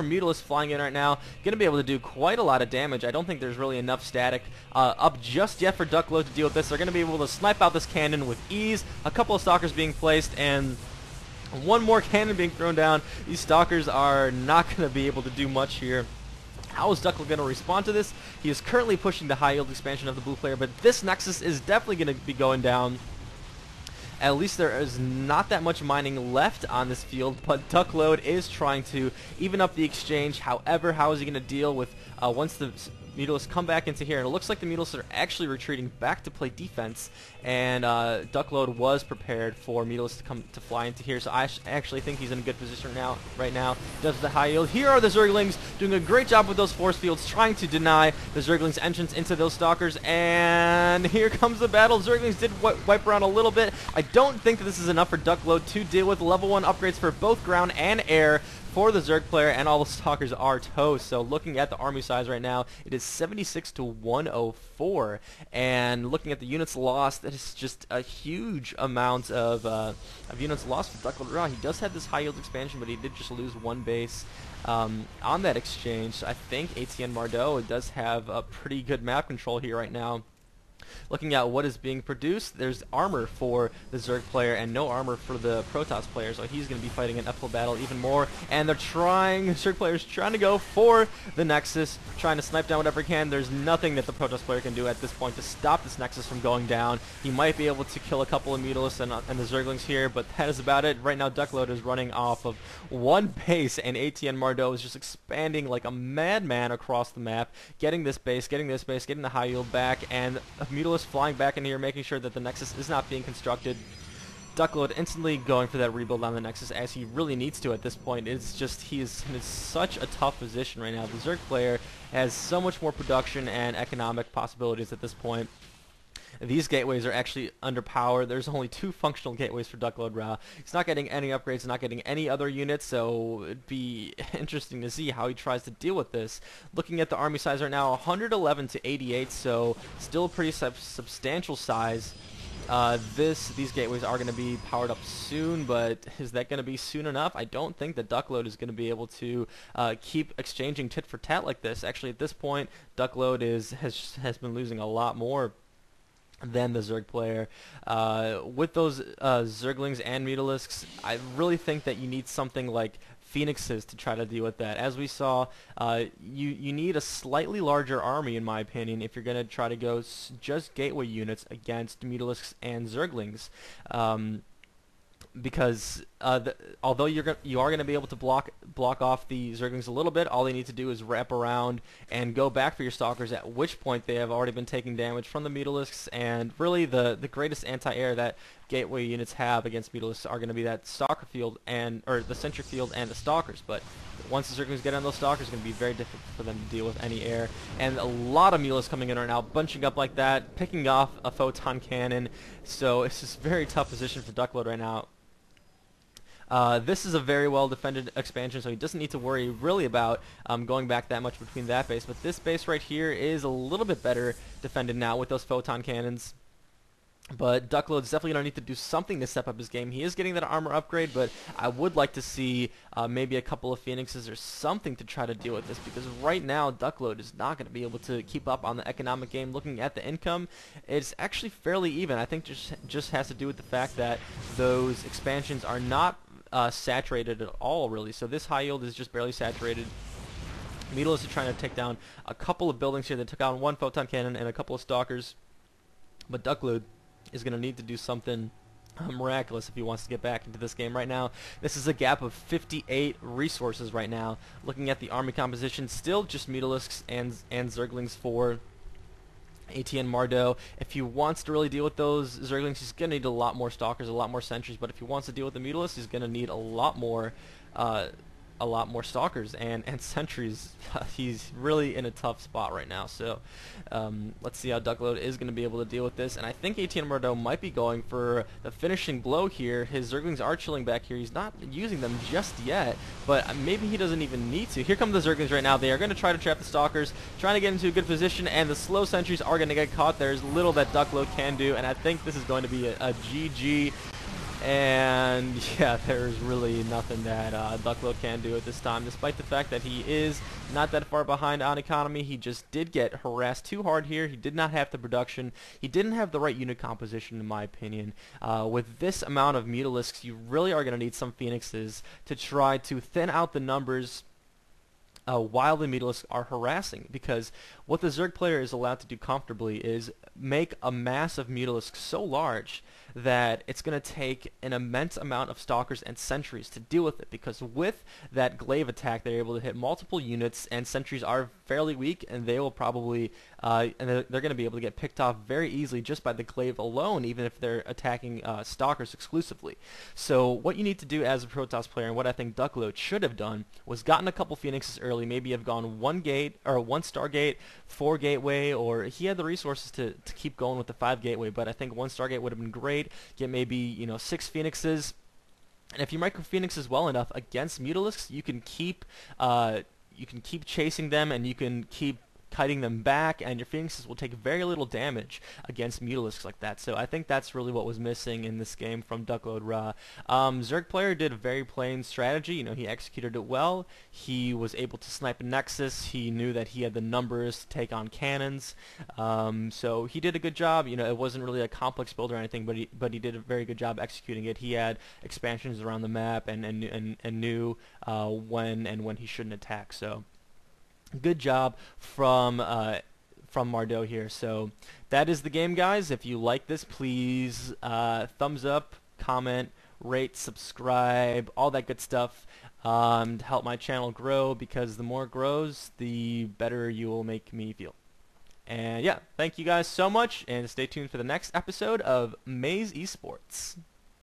Mutalisk flying in right now, going to be able to do quite a lot of damage. I don't think there's really enough static up just yet for Duckload to deal with this. They're going to be able to snipe out this cannon with ease. A couple of stalkers being placed and one more cannon being thrown down. These stalkers are not going to be able to do much here. How is Duckload going to respond to this? He is currently pushing the high yield expansion of the blue player, but this Nexus is definitely going to be going down. At least there is not that much mining left on this field, but Duckload is trying to even up the exchange. However, how is he going to deal with once the Mutalisks come back into here? And it looks like the Mutalisks are actually retreating back to play defense, and Duckload was prepared for Mutalisks to come to fly into here. So I actually think he's in a good position right now. Does the high yield. Here are the Zerglings doing a great job with those force fields, trying to deny the Zerglings' entrance into those stalkers. And here comes the battle. Zerglings did wipe around a little bit. I don't think that this is enough for Duckload to deal with. Level 1 upgrades for both ground and air for the Zerg player, and all the stalkers are toast. So looking at the army size right now, it is 76 to 104, and looking at the units lost, that is just a huge amount of units lost for DuckloadRa. He does have this high yield expansion, but he did just lose one base on that exchange. So I think ATN Mardow does have a pretty good map control here right now. Looking at what is being produced, there's armor for the Zerg player and no armor for the Protoss player, so he's going to be fighting an uphill battle even more. And they're Zerg player's trying to go for the Nexus, trying to snipe down whatever he can. There's nothing that the Protoss player can do at this point to stop this Nexus from going down. He might be able to kill a couple of Mutalisks and the Zerglings here, but that is about it. Right now, Duckload is running off of one base, and ATN Mardow is just expanding like a madman across the map, getting this base, getting the high yield back, and Mutalisk flying back in here, making sure that the Nexus is not being constructed. Duckload instantly going for that rebuild on the Nexus, as he really needs to at this point. It's just, he is in such a tough position right now. The Zerg player has so much more production and economic possibilities at this point. These gateways are actually underpowered. There's only 2 functional gateways for DuckloadRa. He's not getting any upgrades, not getting any other units, so it'd be interesting to see how he tries to deal with this. Looking at the army size right now, 111 to 88, so still a pretty substantial size. These gateways are going to be powered up soon, but is that going to be soon enough? I don't think that Duckload is going to be able to keep exchanging tit for tat like this. Actually, at this point, Duckload has been losing a lot more than the Zerg player. With those Zerglings and Mutalisks, I really think that you need something like Phoenixes to try to deal with that. As we saw, you need a slightly larger army, in my opinion, if you're going to try to go just gateway units against Mutalisks and Zerglings. Because although you are going to be able to block off the Zerglings a little bit, all they need to do is wrap around and go back for your stalkers, at which point they have already been taking damage from the Mutalisks. And really the greatest anti-air that gateway units have against Mutalisks are going to be that stalker field or the sentry field and the stalkers. But once the Zerglings get on those stalkers, it's going to be very difficult for them to deal with any air. And a lot of Mutalisks coming in right now, bunching up like that, picking off a photon cannon. So it's just a very tough position for Duckload right now. This is a very well defended expansion, so he doesn't need to worry really about going back that much between that base. But this base right here is a little bit better defended now with those photon cannons. But Duckload is definitely going to need to do something to step up his game. He is getting that armor upgrade, but I would like to see maybe a couple of Phoenixes or something to try to deal with this, because right now Duckload is not going to be able to keep up on the economic game. Looking at the income, it's actually fairly even. I think just has to do with the fact that those expansions are not saturated at all, really. So this high yield is just barely saturated. Mutalisks are trying to take down a couple of buildings here. They took out one photon cannon and a couple of stalkers, but Duckload is going to need to do something miraculous if he wants to get back into this game right now. This is a gap of 58 resources right now. Looking at the army composition, still just Mutalisks and Zerglings for ATN Mardow. If he wants to really deal with those Zerglings, he's going to need a lot more stalkers, a lot more sentries. But if he wants to deal with the Mutalisks, he's going to need a lot more stalkers and sentries. He's really in a tough spot right now. So let's see how Duckload is going to be able to deal with this. And I think ATN Mardow might be going for the finishing blow here. His Zerglings are chilling back here. He's not using them just yet, but maybe he doesn't even need to. Here come the Zerglings right now. They are going to try to trap the stalkers, trying to get into a good position, and the slow sentries are going to get caught. There's little that Duckload can do, and I think this is going to be a GG. And yeah, there's really nothing that Duckload can do at this time, despite the fact that he is not that far behind on economy. He just did get harassed too hard here. He did not have the production. He didn't have the right unit composition, in my opinion. With this amount of Mutalisks, you really are going to need some Phoenixes to try to thin out the numbers while the Mutalisks are harassing, because what the Zerg player is allowed to do comfortably is make a mass of Mutalisks so large that it's going to take an immense amount of Stalkers and Sentries to deal with it, because with that Glaive attack they're able to hit multiple units, and Sentries are fairly weak, and they will probably and they're going to be able to get picked off very easily just by the Glaive alone, even if they're attacking Stalkers exclusively. So what you need to do as a Protoss player, and what I think Duckload should have done, was gotten a couple Phoenixes early, maybe have gone one Stargate, 4 Gateway, or he had the resources to keep going with the 5 Gateway, but I think 1 Stargate would have been great. Get maybe 6 Phoenixes, and if you micro Phoenixes well enough against Mutalisks, you can keep chasing them, and you can keep kiting them back, and your Phoenixes will take very little damage against Mutalisks like that. So I think that's really what was missing in this game from DuckloadRa. Zerg player did a very plain strategy. He executed it well. He was able to snipe a Nexus. He knew that he had the numbers to take on cannons. So he did a good job. It wasn't really a complex build or anything, but he did a very good job executing it. He had expansions around the map and knew when he shouldn't attack. So good job from Mardow here. So that is the game, guys. If you like this, please thumbs up, comment, rate, subscribe, all that good stuff to help my channel grow, because the more it grows, the better you will make me feel. And yeah, thank you guys so much, and stay tuned for the next episode of Mazeesports.